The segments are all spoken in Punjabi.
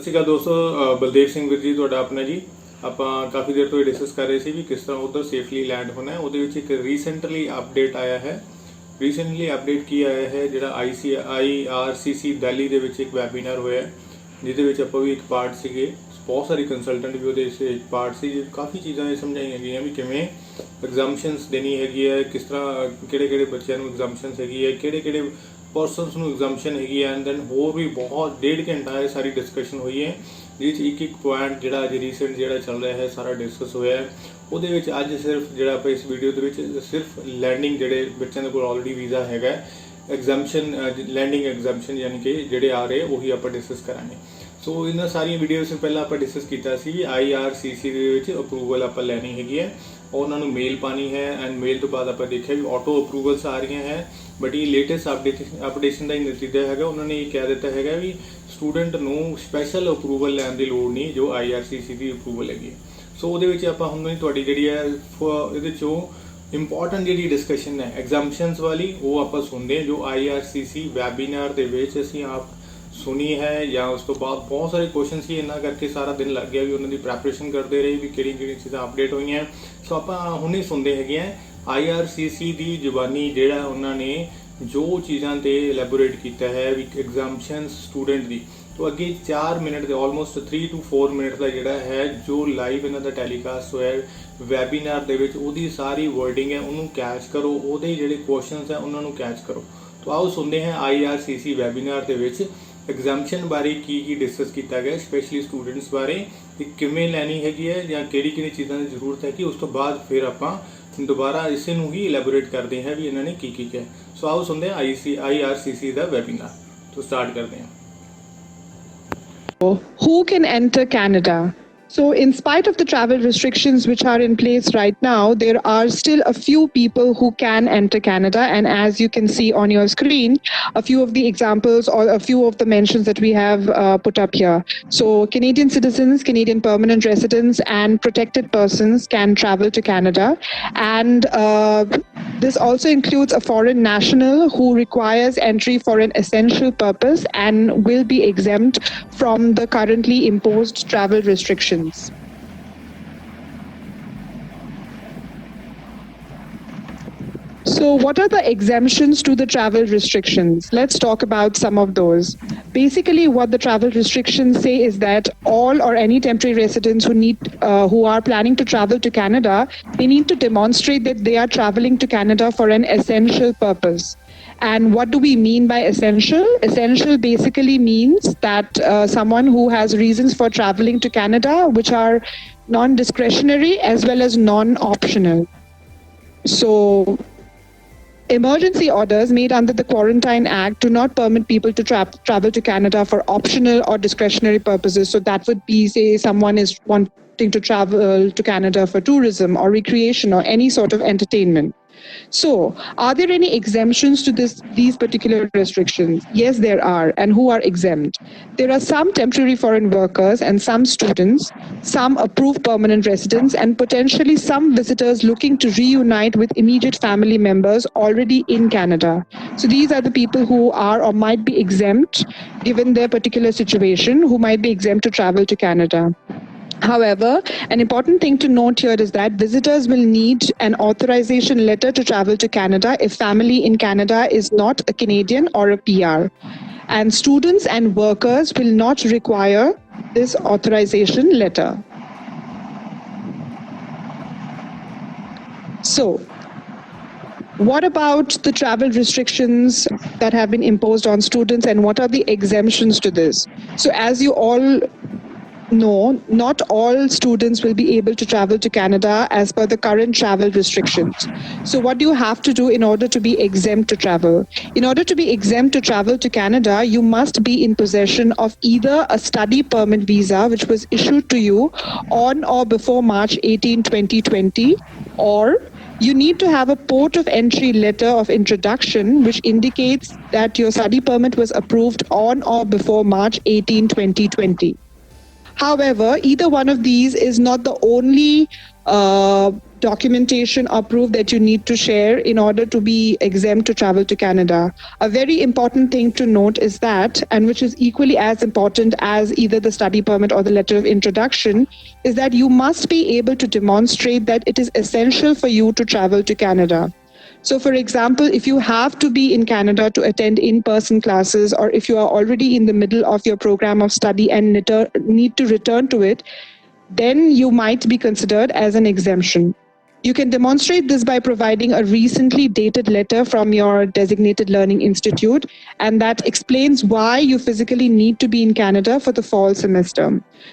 ਸਤਿ ਸ਼੍ਰੀ ਅਕਾਲ ਦੋਸਤੋ, ਬਲਦੇਵ ਸਿੰਘ ਵੀਰ ਜੀ ਤੁਹਾਡਾ ਆਪਣਾ ਜੀ। ਆਪਾਂ ਕਾਫੀ ਦੇਰ ਤੋਂ ਡਿਸਕਸ ਕਰ ਰਹੇ ਸੀ ਵੀ ਕਿਸ ਤਰ੍ਹਾਂ ਉਧਰ ਸੇਫਲੀ ਲੈਂਡ ਹੋਣਾ ਹੈ। ਉਹਦੇ ਵਿੱਚ ਇੱਕ ਰੀਸੈਂਟਲੀ ਅਪਡੇਟ ਆਇਆ ਹੈ। ਰੀਸੈਂਟਲੀ ਅਪਡੇਟ ਕੀ ਆਇਆ ਹੈ, ਜਿਹੜਾ IRCC ਦਿੱਲੀ ਦੇ ਵਿੱਚ ਇੱਕ ਵੈਬੀਨਾਰ ਹੋਇਆ ਜਿਹਦੇ ਵਿੱਚ ਆਪਾਂ ਵੀ ਇੱਕ ਪਾਰਟ ਸੀਗੇ। ਬਹੁਤ ਸਾਰੇ ਕੰਸਲਟੈਂਟ ਵੀ ਉਹਦੇ ਇੱਕ ਪਾਰਟ ਸੀ। ਕਾਫੀ ਚੀਜ਼ਾਂ ਇਹ ਸਮਝਾਈਆਂ ਗਈਆਂ ਵੀ ਕਿਵੇਂ ਐਗਜ਼ਾਮਸ਼ਨਸ ਦੇਣੀ ਹੈਗੀ ਹੈ, ਕਿਸ ਤਰ੍ਹਾਂ ਕਿਹੜੇ ਬੱਚਿਆਂ ਨੂੰ ਐਗਜ਼ਾਮਸ਼ਨਸ ਹੈਗੀ ਹੈ, ਕਿਹੜੇ ਪਰਸਨਸ ਨੂੰ ਐਗਜ਼ਾਮਸ਼ਨ ਹੈਗੀ ਹੈ। ਐਂਡ ਦੈਨ ਹੋਰ ਵੀ ਬਹੁਤ 1.5 ਘੰਟਾ ਇਹ ਸਾਰੀ ਡਿਸਕਸ਼ਨ ਹੋਈ ਹੈ, ਜਿਹਦੇ 'ਚ ਇੱਕ ਪੁਆਇੰਟ ਜਿਹੜਾ ਅੱਜ ਰੀਸੈਂਟ ਜਿਹੜਾ ਚੱਲ ਰਿਹਾ ਹੈ ਸਾਰਾ ਡਿਸਕਸ ਹੋਇਆ ਹੈ। ਉਹਦੇ ਵਿੱਚ ਅੱਜ ਸਿਰਫ ਜਿਹੜਾ ਆਪਾਂ ਇਸ ਵੀਡੀਓ ਦੇ ਵਿੱਚ ਸਿਰਫ ਲੈਂਡਿੰਗ, ਜਿਹੜੇ ਬੱਚਿਆਂ ਦੇ ਕੋਲ ਆਲਰੇਡੀ ਵੀਜ਼ਾ ਹੈਗਾ, ਐਗਜ਼ਾਮਸ਼ਨ ਲੈਂਡਿੰਗ ਐਗਜ਼ਾਮਸ਼ਨ ਯਾਨੀ ਕਿ ਜਿਹੜੇ ਆ ਰਹੇ ਉਹੀ ਆਪਾਂ ਡਿਸਕਸ ਕਰਾਂਗੇ। ਸੋ ਇਹਨਾਂ ਸਾਰੀਆਂ ਵੀਡੀਓਜ਼ ਤੋਂ ਪਹਿਲਾਂ ਆਪਾਂ ਡਿਸਕਸ ਕੀਤਾ ਸੀ ਵੀ IRCC ਦੇ ਵਿੱਚ ਅਪਰੂਵਲ ਆਪਾਂ ਲੈਣੀ ਹੈਗੀ ਹੈ, ਉਹਨਾਂ ਨੂੰ ਮੇਲ ਪਾਣੀ ਹੈ। ਐਂਡ ਮੇਲ ਤੋਂ ਬਾਅਦ ਆਪਾਂ ਦੇਖਿਆ ਵੀ ਆਟੋ ਅਪਰੂਵਲਸ ਆ ਰਹੀਆਂ ਹੈ। ਬਟ ਇਹ ਲੇਟੈਸਟ ਅਪਡੇਸ਼ਨ ਦਾ ਹੀ ਨਤੀਜਾ ਹੈਗਾ। ਉਹਨਾਂ ਨੇ ਇਹ ਕਹਿ ਦਿੱਤਾ ਹੈਗਾ ਵੀ ਸਟੂਡੈਂਟ ਨੂੰ ਸਪੈਸ਼ਲ ਅਪਰੂਵਲ ਲੈਣ ਦੀ ਲੋੜ ਨਹੀਂ ਜੋ IRCC ਦੀ ਅਪਰੂਵਲ ਹੈਗੀ। ਸੋ ਉਹਦੇ ਵਿੱਚ ਆਪਾਂ ਹੁਣ ਤੁਹਾਡੀ ਜਿਹੜੀ ਹੈ ਇਹਦੇ 'ਚੋਂ ਇੰਪੋਰਟੈਂਟ ਜਿਹੜੀ ਡਿਸਕਸ਼ਨ ਹੈ ਐਗਜ਼ਾਮਸ਼ਨਸ ਵਾਲੀ ਉਹ ਆਪਾਂ ਸੁਣਦੇ ਹਾਂ, ਜੋ IRCC ਵੈਬੀਨਾਰ ਦੇ ਵਿੱਚ ਅਸੀਂ ਆਪ ਸੁਣੀ ਹੈ। ਜਾਂ ਉਸ ਤੋਂ ਬਾਅਦ ਬਹੁਤ ਸਾਰੇ ਕੁਐਸਚਨ ਸੀ, ਇਹਨਾਂ ਕਰਕੇ ਸਾਰਾ ਦਿਨ ਲੱਗ ਗਿਆ ਵੀ ਉਹਨਾਂ ਦੀ ਪ੍ਰੈਪਰੇਸ਼ਨ ਕਰਦੇ ਰਹੇ ਵੀ ਕਿਹੜੀਆਂ ਚੀਜ਼ਾਂ ਅਪਡੇਟ ਹੋਈਆਂ। ਸੋ ਆਪਾਂ ਹੁਣੇ ਸੁਣਦੇ ਹੈਗੇ ਆ IRCC ਦੀ ਜ਼ੁਬਾਨੀ ਜਿਹੜਾ ਉਹਨਾਂ ਨੇ ਜੋ ਚੀਜ਼ਾਂ ਤੇ ਐਲੈਬੋਰੇਟ ਕੀਤਾ ਹੈ ਵੀ ਐਗਜ਼ਾਮਸ਼ਨਸ ਸਟੂਡੈਂਟ ਦੀ। ਤੋਂ ਅੱਗੇ 4 ਮਿੰਟ ਦੇ ਆਲਮੋਸਟ 3 to 4 ਮਿੰਟ ਦਾ ਜਿਹੜਾ ਹੈ ਜੋ ਲਾਈਵ ਇਹਨਾਂ ਦਾ ਟੈਲੀਕਾਸਟ ਹੋਇਆ ਵੈਬੀਨਾਰ ਦੇ ਵਿੱਚ, ਉਹਦੀ ਸਾਰੀ ਵਰਡਿੰਗ ਹੈ ਉਹਨੂੰ ਕੈਚ ਕਰੋ, ਉਹਦੇ ਜਿਹੜੇ ਕੁਐਸਚਨਸ ਹੈ ਉਹਨਾਂ ਨੂੰ ਕੈਚ ਕਰੋ। ਤੋਂ ਆਓ ਸੁਣਦੇ ਹਾਂ IRCC ਵੈਬੀਨਾਰ ਦੇ ਵਿੱਚ ਐਗਜ਼ਾਮਸ਼ਨ ਬਾਰੇ ਕੀ ਡਿਸਕਸ ਕੀਤਾ ਗਿਆ, ਸਪੈਸ਼ਲੀ ਸਟੂਡੈਂਟਸ ਬਾਰੇ ਕਿ ਕਿਵੇਂ ਲੈਣੀ ਹੈਗੀ ਹੈ ਜਾਂ ਕਿਹੜੀ ਚੀਜ਼ਾਂ ਦੀ ਜ਼ਰੂਰਤ ਹੈ। ਕਿ ਉਸ ਤੋਂ ਬਾਅਦ ਫਿਰ ਆਪਾਂ ਦੁਬਾਰਾ ਇਸੇ ਨੂੰ ਹੀ ਐਲੈਬੋਰੇਟ ਕਰਦੇ ਹਾਂ ਵੀ ਇਹਨਾਂ ਨੇ ਕੀ ਕਿਹਾ। ਸੋ ਆਓ ਸੁਣਦੇ ਹਾਂ IRCC ਦਾ ਵੈਬੀਨਾਰ ਤੋਂ ਸਟਾਰਟ ਕਰਦੇ ਹਾਂ। Who can enter Canada? So in spite of the travel restrictions which are in place right now, there are still a few people who can enter Canada. And as you can see on your screen, a few of the examples or a few of the mentions that we have put up here. So Canadian citizens, Canadian permanent residents and protected persons can travel to Canada. And this also includes a foreign national who requires entry for an essential purpose and will be exempt from the currently imposed travel restrictions. So what are the exemptions to the travel restrictions? Let's talk about some of those. Basically, what the travel restrictions say is that all or any temporary residents who are planning to travel to Canada, they need to demonstrate that they are traveling to Canada for an essential purpose. And what do we mean by essential? Essential basically means that someone who has reasons for traveling to Canada which are non-discretionary as well as non-optional. So emergency orders made under the Quarantine Act do not permit people to travel to Canada for optional or discretionary purposes. So that would be, say, someone is wanting to travel to Canada for tourism or recreation or any sort of entertainment. So, are there any exemptions to these particular restrictions? Yes, there are. And who are exempt? There are some temporary foreign workers and some students, some approved permanent residents, and potentially some visitors looking to reunite with immediate family members already in Canada. So these are the people who are or might be exempt given their particular situation, who might be exempt to travel to Canada. However, an important thing to note here is that visitors will need an authorization letter to travel to Canada if family in Canada is not a Canadian or a PR. And students and workers will not require this authorization letter. So, what about the travel restrictions that have been imposed on students and what are the exemptions to this? So as you all know, not all students will be able to travel to Canada as per the current travel restrictions. So what do you have to do in order to be exempt to travel? In order to be exempt to travel to Canada, you must be in possession of either a study permit visa which was issued to you on or before March 18, 2020, or you need to have a port of entry letter of introduction which indicates that your study permit was approved on or before March 18, 2020. However, either one of these is not the only documentation or proof that you need to share in order to be exempt to travel to Canada. A very important thing to note is that, and which is equally as important as either the study permit or the letter of introduction, is that you must be able to demonstrate that it is essential for you to travel to Canada. So, for example, if you have to be in Canada to attend in-person classes, or if you are already in the middle of your program of study and need to return to it, then you might be considered as an exemption. You can demonstrate this by providing a recently dated letter from your designated learning institute, and that explains why you physically need to be in Canada for the fall semester.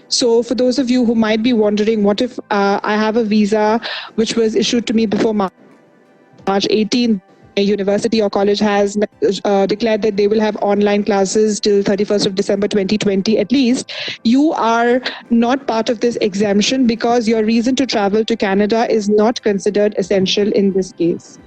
So for those of you who might be wondering, what if I have a visa which was issued to me before March 18th, a university or college has declared that they will have online classes till 31st of December 2020 at least, you are not part of this exemption because your reason to travel to Canada is not considered essential in this case.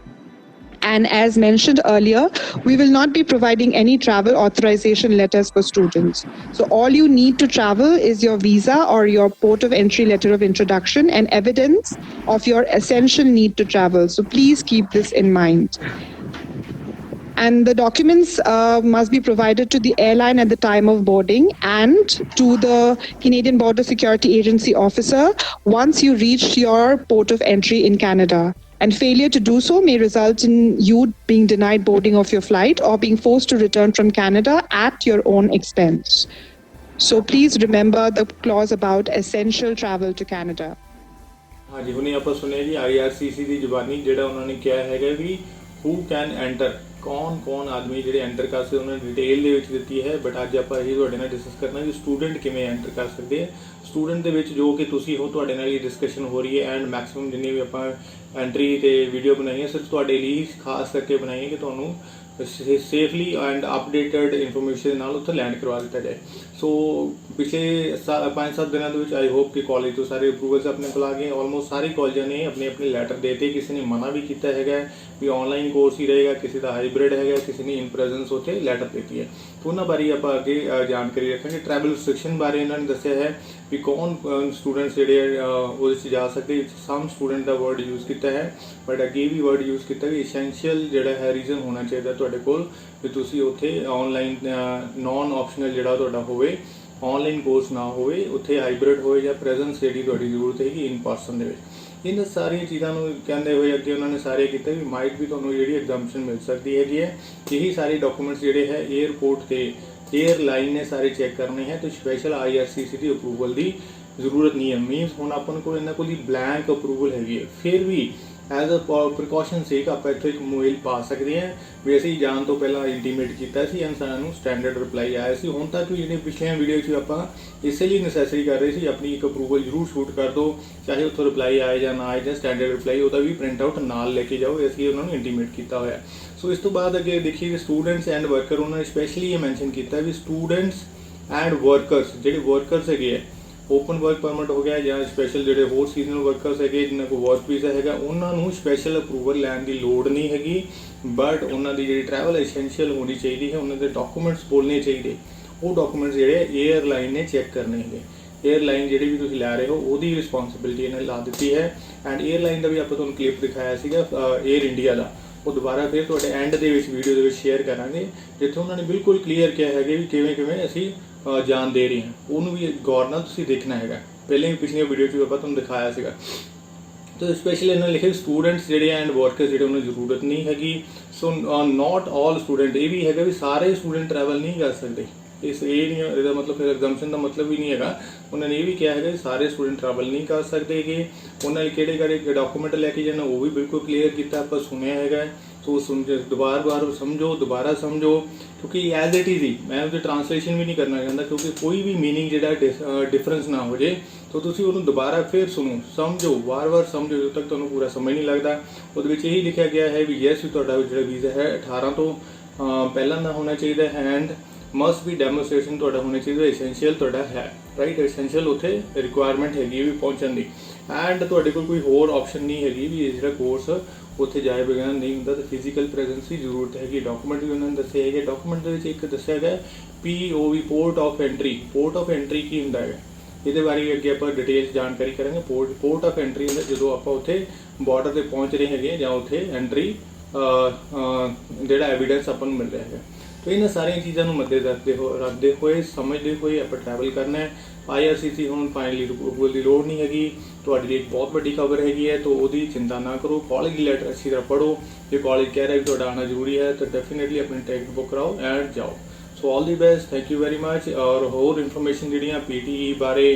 And as mentioned earlier, we will not be providing any travel authorization letters for students. So all you need to travel is your visa or your port of entry letter of introduction and evidence of your essential need to travel. So please keep this in mind. And the documents must be provided to the airline at the time of boarding and to the Canadian Border Security Agency officer once you reach your port of entry in Canada. And failure to do so may result in you being denied boarding of your flight or being forced to return from Canada at your own expense. So please remember the clause about essential travel to Canada. हाँ जी, हुणे ਆਪਾਂ ਸੁਣਿਆ ਜੀ IRCC ਦੀ ਜ਼ੁਬਾਨੀ ਜਿਹੜਾ ਉਹਨਾਂ ਨੇ ਕਿਹਾ ਹੈਗਾ ਵੀ who can enter, ਕੌਣ ਆਦਮੀ ਜਿਹੜੇ ਐਂਟਰ ਕਰ ਸਕਦੇ ਉਹਨਾਂ ਨੇ ਡਿਟੇਲ ਦੇ ਵਿੱਚ ਦਿੱਤੀ ਹੈ। ਬਟ ਅੱਜ ਆਪਾਂ ਇਹ ਤੁਹਾਡੇ ਨਾਲ ਡਿਸਕਸ ਕਰਨਾ ਵੀ ਸਟੂਡੈਂਟ ਕਿਵੇਂ ਐਂਟਰ ਕਰ ਸਕਦੇ ਆ। ਸਟੂਡੈਂਟ ਦੇ ਵਿੱਚ ਜੋ ਕਿ ਤੁਸੀਂ ਹੋ, ਤੁਹਾਡੇ ਨਾਲ ਇਹ ਡਿਸਕਸ਼ਨ ਹੋ ਰਹੀ ਹੈ ਐਂਡ ਮੈਕਸਿਮਮ ਜਿੰਨੀ ਵੀ ਆਪਾਂ ਐਂਟਰੀ ਤੇ ਵੀਡੀਓ ਬਣਾਈ ਹੈ ਸਿਰਫ ਤੁਹਾਡੇ ਲਈ ਖਾਸ ਕਰਕੇ ਬਣਾਈ ਹੈ ਕਿ ਤੁਹਾਨੂੰ ਸੇਫਲੀ ਐਂਡ ਅਪਡੇਟਡ ਇਨਫੋਰਮੇਸ਼ਨ ਨਾਲ ਉੱਥੇ ਲੈਂਡ ਕਰਵਾ ਦਿੱਤਾ ਜਾਏ। ਸੋ ਪਿਛਲੇ 5-7 ਦਿਨਾਂ ਦੇ ਵਿੱਚ ਆਈ ਹੋਪ ਕਿ ਕਾਲਜ ਤੋਂ ਸਾਰੇ ਅਪਰੂਵਲਸ ਆਪਣੇ ਕੋਲ ਆ ਗਏ। ਆਲਮੋਸਟ ਸਾਰੇ ਕਾਲਜਾਂ ਨੇ ਆਪਣੇ ਲੈਟਰ ਦੇਤੇ, ਕਿਸੇ ਨੇ ਮਨਾ ਵੀ ਕੀਤਾ ਹੈਗਾ ਵੀ ਆਨਲਾਈਨ ਕੋਰਸ ਹੀ ਰਹੇਗਾ, ਕਿਸੇ ਦਾ ਹਾਈਬ੍ਰਿਡ ਹੈਗਾ, ਕਿਸੇ ਨੇ ਇਨ ਪ੍ਰੈਜ਼ੈਂਸ ਉੱਥੇ ਲੈਟਰ ਦਿੱਤੀ ਹੈ। ਉਹਨਾਂ ਬਾਰੇ ਆਪਾਂ ਅੱਗੇ ਜਾਣਕਾਰੀ ਰੱਖਾਂਗੇ। ਟਰੈਵਲ ਰਿਸਟ੍ਰਿਕਸ਼ਨ ਬਾਰੇ ਇਹਨਾਂ ਨੇ ਦੱਸਿਆ ਹੈ ਵੀ ਕੌਣ ਸਟੂਡੈਂਟਸ ਜਿਹੜੇ ਉਹਦੇ 'ਚ ਜਾ ਸਕਦੇ। ਸਮ ਸਟੂਡੈਂਟ ਦਾ ਵਰਡ ਯੂਜ਼ ਕੀਤਾ ਹੈ, ਬਟ ਅੱਗੇ ਵੀ ਵਰਡ ਯੂਜ਼ ਕੀਤਾ ਕਿ essential ਜਿਹੜਾ ਹੈ ਰੀਜ਼ਨ ਹੋਣਾ ਚਾਹੀਦਾ ਤੁਹਾਡੇ ਕੋਲ ਵੀ ਤੁਸੀਂ ਉੱਥੇ ਆਨਲਾਈਨ ਨੌਨ ਆਪਸ਼ਨਲ ਜਿਹੜਾ ਤੁਹਾਡਾ ਹੋਵੇ, ਆਨਲਾਈਨ ਕੋਰਸ ਨਾ ਹੋਵੇ, ਉੱਥੇ ਹਾਈਬ੍ਰਿਡ ਹੋਵੇ ਜਾਂ ਪ੍ਰੈਜ਼ੈਂਸ ਜਿਹੜੀ ਤੁਹਾਡੀ ਜ਼ਰੂਰਤ ਹੈਗੀ ਇਨ ਪਰਸਨ ਦੇ ਵਿੱਚ। ਇਹਨਾਂ ਸਾਰੀਆਂ ਚੀਜ਼ਾਂ ਨੂੰ ਕਹਿੰਦੇ ਹੋਏ ਅੱਗੇ ਉਹਨਾਂ ਨੇ ਸਾਰੇ ਕੀਤਾ ਵੀ ਮਾਈਟ ਵੀ ਤੁਹਾਨੂੰ ਜਿਹੜੀ ਐਗਜ਼ਾਮਸ਼ਨ ਮਿਲ ਸਕਦੀ ਹੈਗੀ ਹੈ। ਇਹੀ ਸਾਰੇ ਡਾਕੂਮੈਂਟਸ ਜਿਹੜੇ ਹੈ 에ਅਰਪੋਰਟ ਤੇ 에ਅਰਲਾਈਨ ਨੇ ਸਾਰੇ ਚੈੱਕ ਕਰਨੇ ਹੈ ਤੇ ਸਪੈਸ਼ਲ IRCC ਦੀ ਅਪਰੂਵਲ ਦੀ ਜ਼ਰੂਰਤ ਨਹੀਂ ਹੈ। ਮੀਨਸ ਹੁਣ ਆਪਾਂ ਨੂੰ ਕੋਈ ਇਹਨਾਂ ਕੋਲ ਬਲੈਂਕ ਅਪਰੂਵਲ ਹੈਗੀ ਹੈ, ਫਿਰ ਵੀ ਐਜ਼ ਅ ਪ੍ਰੀਕਾਸ਼ਨ ਸੇਕ ਆਪਾਂ ਇੱਥੋਂ ਇੱਕ ਮੇਲ ਪਾ ਸਕਦੇ ਹਾਂ ਵੀ ਅਸੀਂ ਜਾਣ ਤੋਂ ਪਹਿਲਾਂ ਇੰਟੀਮੇਟ ਕੀਤਾ ਸੀ ਐਂਡ ਸਾਨੂੰ ਸਟੈਂਡਰਡ ਰਿਪਲਾਈ ਆਇਆ ਸੀ। ਹੁਣ ਤੱਕ ਵੀ ਜਿਹੜੇ ਪਿਛਲੀਆਂ ਵੀਡੀਓ 'ਚ ਆਪਾਂ ਇਸੇ ਲਈ ਨੈਸੈਸਰੀ ਕਰ ਰਹੇ ਸੀ ਆਪਣੀ ਇੱਕ ਅਪਰੂਵਲ ਜ਼ਰੂਰ ਸ਼ੂਟ ਕਰ ਦਿਓ, ਚਾਹੇ ਉੱਥੋਂ ਰਿਪਲਾਈ ਆਏ ਜਾਂ ਨਾ ਆਏ ਜਾਂ ਸਟੈਂਡਰਡ ਰਿਪਲਾਈ ਉਹਦਾ ਵੀ ਪ੍ਰਿੰਟ ਆਊਟ ਨਾਲ ਲੈ ਕੇ ਜਾਓ, ਅਸੀਂ ਉਹਨਾਂ ਨੂੰ ਇੰਟੀਮੇਟ ਕੀਤਾ ਹੋਇਆ। ਸੋ ਇਸ ਤੋਂ ਬਾਅਦ ਅੱਗੇ ਦੇਖੀਏ ਸਟੂਡੈਂਟਸ ਐਂਡ ਵਰਕਰ, ਉਹਨਾਂ ਨੇ ਸਪੈਸ਼ਲੀ ਇਹ ਮੈਂਸ਼ਨ ਕੀਤਾ ਵੀ ਸਟੂਡੈਂਟਸ ਐਂਡ ਵਰਕਰਸ, ਜਿਹੜੇ ਵਰਕਰਸ ਹੈਗੇ ਹੈ, ਓਪਨ ਵਰਕ ਪਰਮਿਟ ਹੋ ਗਿਆ ਜਾਂ ਸਪੈਸ਼ਲ ਜਿਹੜੇ ਹੋਰ ਸੀਜ਼ਨਲ ਵਰਕਰਸ ਹੈਗੇ ਜਿਨ੍ਹਾਂ ਕੋਲ ਵਰਕ ਵੀਜ਼ਾ ਹੈਗਾ, ਉਹਨਾਂ ਨੂੰ ਸਪੈਸ਼ਲ ਅਪਰੂਵਲ ਲੈਣ ਦੀ ਲੋੜ ਨਹੀਂ ਹੈਗੀ। ਬਟ ਉਹਨਾਂ ਦੀ ਜਿਹੜੀ ਟਰੈਵਲ ਐਸੈਂਸ਼ੀਅਲ ਹੋਣੀ ਚਾਹੀਦੀ ਹੈ, ਉਹਨਾਂ ਦੇ ਡਾਕੂਮੈਂਟਸ ਬੋਲਣੇ ਚਾਹੀਦੇ। ਉਹ ਡਾਕੂਮੈਂਟਸ ਜਿਹੜੇ 에ਅਰਲਾਈਨ ਨੇ ਚੈੱਕ ਕਰਨੇ ਹੈਗੇ। 에ਅਰਲਾਈਨ ਜਿਹੜੀ ਵੀ ਤੁਸੀਂ ਲੈ ਰਹੇ ਹੋ ਉਹਦੀ ਰਿਸਪੌਂਸਿਬਿਲਿਟੀ ਇਹਨੇ ਲਾ ਦਿੱਤੀ ਹੈ। ਐਂਡ 에ਅਰਲਾਈਨ ਦਾ ਵੀ ਆਪਾਂ ਤੁਹਾਨੂੰ ਕਲਿੱਪ ਦਿਖਾਇਆ ਸੀਗਾ 에ਅਰ ਇੰਡੀਆ ਦਾ, ਉਹ ਦੁਬਾਰਾ ਫਿਰ ਤੁਹਾਡੇ ਐਂਡ ਦੇ ਵਿੱਚ ਵੀਡੀਓ ਦੇ ਵਿੱਚ ਸ਼ੇਅਰ ਕਰਾਂਗੇ ਜਿੱਥੇ ਉਹਨਾਂ ਨੇ ਬਿਲਕੁਲ ਕਲੀਅਰ ਕਿਹਾ ਹੈਗਾ ਵੀ ਕਿਵੇਂ ਅਸੀਂ ਜਾਣ ਦੇ ਰਹੇ ਹਾਂ। ਉਹਨੂੰ ਵੀ ਗੌਰ ਨਾਲ ਤੁਸੀਂ ਦੇਖਣਾ ਹੈਗਾ, ਪਹਿਲਾਂ ਵੀ ਪਿਛਲੀਆਂ ਵੀਡੀਓ 'ਚ ਆਪਾਂ ਤੁਹਾਨੂੰ ਦਿਖਾਇਆ ਸੀਗਾ। ਤਾਂ ਸਪੈਸ਼ਲੀ ਇਹਨਾਂ ਨੇ ਲਿਖਿਆ ਸਟੂਡੈਂਟਸ ਜਿਹੜੇ ਐਂਡ ਵਰਕਰਸ ਜਿਹੜੇ ਉਹਨਾਂ ਨੂੰ ਜ਼ਰੂਰਤ ਨਹੀਂ ਹੈਗੀ। ਸੋ ਨਾਟ ਆਲ ਸਟੂਡੈਂਟ, ਇਹ ਵੀ ਹੈਗਾ ਵੀ ਸਾਰੇ ਸਟੂਡੈਂਟ ਟਰੈਵਲ ਨਹੀਂ ਕਰ ਸਕਦੇ। ਇਹ ਨਹੀਂ, ਇਹਦਾ ਮਤਲਬ ਫਿਰ ਐਗਜ਼ਾਮਸ਼ਨ ਦਾ ਮਤਲਬ ਹੀ ਨਹੀਂ ਹੈਗਾ। ਉਹਨਾਂ ਨੇ ਇਹ ਵੀ ਕਿਹਾ ਹੈਗਾ ਸਾਰੇ ਸਟੂਡੈਂਟ ਟਰੈਵਲ ਨਹੀਂ ਕਰ ਸਕਦੇ ਹੈਗੇ। ਉਹਨਾਂ ਨੇ ਕਿਹੜੇ ਡਾਕੂਮੈਂਟ ਲੈ ਕੇ ਜਾਣਾ ਉਹ ਵੀ ਬਿਲਕੁਲ ਕਲੀਅਰ ਕੀਤਾ, ਆਪਾਂ ਸੁਣਿਆ ਹੈਗਾ। ਸੋ ਦੁਬਾਰਾ ਸਮਝੋ ਕਿਉਂਕਿ ਐਜ਼ ਇਟ ਇਜ਼ ਹੀ ਮੈਂ ਉਹਦੀ ਟ੍ਰਾਂਸਲੇਸ਼ਨ ਵੀ ਨਹੀਂ ਕਰਨਾ ਚਾਹੁੰਦਾ ਕਿਉਂਕਿ ਕੋਈ ਵੀ ਮੀਨਿੰਗ ਜਿਹੜਾ ਡਿਫਰੈਂਸ ਨਾ ਹੋ ਜੇ। ਤਾਂ ਤੁਸੀਂ ਉਹਨੂੰ ਦੁਬਾਰਾ ਫਿਰ ਸੁਣੋ, ਸਮਝੋ, ਵਾਰ-ਵਾਰ ਸਮਝੋ ਜਦੋਂ ਤੱਕ ਤੁਹਾਨੂੰ ਪੂਰਾ ਸਮਝ ਨਹੀਂ ਲੱਗਦਾ। ਉਹਦੇ ਵਿੱਚ ਇਹੀ ਲਿਖਿਆ ਗਿਆ ਹੈ ਵੀ ਯੈਸ ਵੀ ਤੁਹਾਡਾ ਜਿਹੜਾ ਵੀਜ਼ਾ ਹੈ 18 ਤੋਂ ਪਹਿਲਾਂ ਦਾ ਹੋਣਾ ਚਾਹੀਦਾ ਹੈ ਐਂਡ ਮਸਟ ਵੀ ਡੈਮੋਸਟ੍ਰੇਸ਼ਨ ਤੁਹਾਡਾ ਹੋਣਾ ਚਾਹੀਦਾ, ਐਸੈਂਸ਼ੀਅਲ ਤੁਹਾਡਾ ਹੈ, ਰਾਈਟ। ਐਸੈਂਸ਼ੀਅਲ ਉੱਥੇ ਰਿਕੁਆਇਰਮੈਂਟ ਹੈਗੀ ਵੀ ਪਹੁੰਚਣ ਦੀ ਐਂਡ ਤੁਹਾਡੇ ਕੋਲ ਕੋਈ ਹੋਰ ਆਪਸ਼ਨ ਨਹੀਂ ਹੈਗੀ ਵੀ ਇਹ ਜਿਹੜਾ ਕੋਰਸ ਉੱਥੇ ਜਾਏ ਬਗੈਰ ਨਹੀਂ ਹੁੰਦਾ। ਤਾਂ ਫਿਜ਼ੀਕਲ ਪ੍ਰੈਜ਼ੈਂਸ ਦੀ ਜ਼ਰੂਰਤ ਹੈਗੀ। ਡਾਕੂਮੈਂਟ ਵੀ ਉਹਨਾਂ ਨੇ ਦੱਸੇ ਹੈਗੇ। ਡਾਕੂਮੈਂਟ ਦੇ ਵਿੱਚ ਇੱਕ ਦੱਸਿਆ ਗਿਆ POV, port of entry. Port of entry ਕੀ ਹੁੰਦਾ ਹੈ? ਇਹਦੇ ਬਾਰੇ ਵੀ ਅੱਗੇ ਆਪਾਂ ਡਿਟੇਲ ਜਾਣਕਾਰੀ ਕਰਾਂਗੇ। ਪੋਰਟ ਆਫ ਐਂਟਰੀ ਹੁੰਦਾ ਜਦੋਂ ਆਪਾਂ ਉੱਥੇ ਬਾਰਡਰ ਤੇ ਪਹੁੰਚ ਰਹੇ ਹੈਗੇ ਜਾਂ ਉੱਥੇ ਐਂਟਰੀ ਜਿਹੜਾ ਐਵੀਡੈਂਸ ਆਪਾਂ ਨੂੰ ਮਿਲ ਰਿਹਾ ਹੈ। तो इन सारिया चीज़ों को मद्दे रखते हुए समझते हुए आप ट्रैवल करना है। IRCC हूँ फाइनली अप्रूवल की लोड़ नहीं हैगी, तुहाडे लिए एक बहुत बड़ी खबर हैगी है, तो वो चिंता ना करो। कॉलेज की लैटर अच्छी तरह पढ़ो, जो कॉलेज कह रहा है कि तुहाडा आना जरूरी है तो डेफिनेटली अपनी टिकट बुक कराओ एंड जाओ। So all the best, thank you very much. और होर इन्फॉर्मेशन जिहड़ियां PTE बारे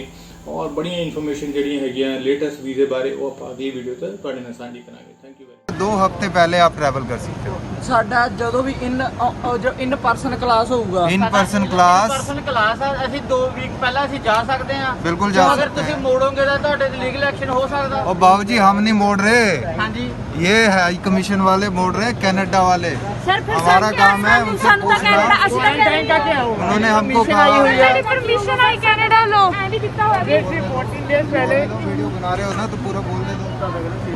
और बड़ियां इन्फॉर्मेशन जिहड़ियां हैगियां लेटेस्ट वीज़े बारे वो आप अगली वीडियो ते तुहाडे नाल सांझी करांगे। Thank you very much. 2 हफ्ते पहले आप ट्रैवल कर सकते हो। ਸਾਡਾ ਜਦੋਂ ਵੀ ਇਨ ਪਰਸਨ ਕਲਾਸ ਹੋਊਗਾ, इन पर्सन क्लास ਆ ਅਸੀਂ 2 ਵੀਕ ਪਹਿਲਾਂ ਅਸੀਂ ਜਾ ਸਕਦੇ ਹਾਂ। बिल्कुल जा ਅਗਰ सकते ਤੁਸੀਂ हैं। ਮੋੜੋਗੇ ਤਾਂ ਤੁਹਾਡੇ ਤੇ ਲੀਗਲ ਐਕਸ਼ਨ ਹੋ ਸਕਦਾ। और बाबू जी हम नहीं मोड़ रहे, ਹਾਂਜੀ ये हाई कमीशन वाले मोड़ रहे हैं, कनाडा वाले। सर फिर हमारा काम है उनसे पूछना। ਕੁਆਰੰਟਾਈਨ ਕਰਕੇ ਆਓ। उन्होंने हमको Permission आई हुई कहा है। परमिशन आई कनाडा लो ऐडी कितना हुआ अभी 14 डेज पहले वीडियो बना रहे हो ना तो पूरा बोल दे दो।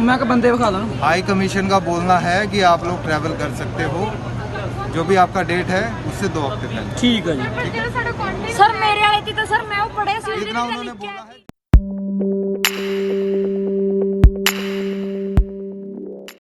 ਮੈਂ ਕਿ ਬੰਦੇ ਵਿਖਾ ਦਾਂ। हाई कमीशन का बोलना है कि आप लोग ट्रैवल कर सकते हो, जो भी आपका डेट है उससे 2 हफ्ते पहले। ਠੀਕ ਹੈ ਜੀ। सर मेरे वाले थी तो सर मैं वो पढ़े सी इतना उन्होंने बोला है।